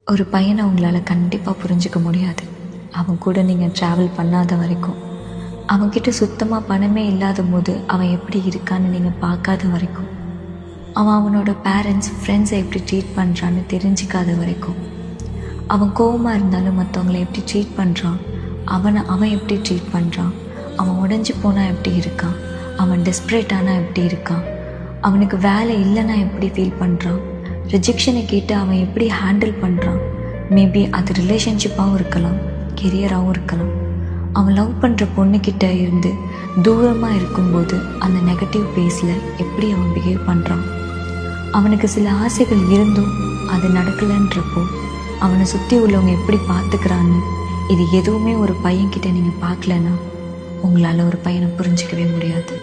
ஒரு பையனை உங்களால் கண்டிப்பாக புரிஞ்சிக்க முடியாது. அவன் கூட நீங்கள் ட்ராவல் பண்ணாத வரைக்கும், அவன்கிட்ட சுத்தமாக பணமே இல்லாத போது அவன் எப்படி இருக்கான்னு நீங்கள் பார்க்காத வரைக்கும், அவனோட பேரண்ட்ஸ் ஃப்ரெண்ட்ஸை எப்படி ட்ரீட் பண்ணுறான்னு தெரிஞ்சிக்காத வரைக்கும், அவன் கோவமாக இருந்தாலும் மற்றவங்களை எப்படி ட்ரீட் பண்ணுறான், அவன் எப்படி ட்ரீட் பண்ணுறான், அவன் உடஞ்சி போனால் எப்படி இருக்கான், அவன் டெஸ்ப்ரேட்டானால் எப்படி இருக்கான், அவனுக்கு வேலை இல்லைன்னா எப்படி ஃபீல் பண்ணுறான், ரிஜெக்ஷனை கேட்டு அவன் எப்படி ஹேண்டில் பண்ணுறான், மேபி அது ரிலேஷன்ஷிப்பாகவும் இருக்கலாம், கெரியராகவும் இருக்கலாம். அவன் லவ் பண்ணுற பொண்ணுக்கிட்ட இருந்து தூரமாக இருக்கும்போது அந்த நெகட்டிவ் பேஸில் எப்படி அவன் பிஹேவ் பண்ணுறான், அவனுக்கு சில ஆசைகள் இருந்தும் அது நடக்கலைன்றப்போ அவனை சுற்றி உள்ளவங்க எப்படி பார்த்துக்கிறான்னு, இது எதுவுமே ஒரு பையன்கிட்ட நீங்கள் பார்க்கலன்னா உங்களால் ஒரு பையனை புரிஞ்சிக்கவே முடியாது.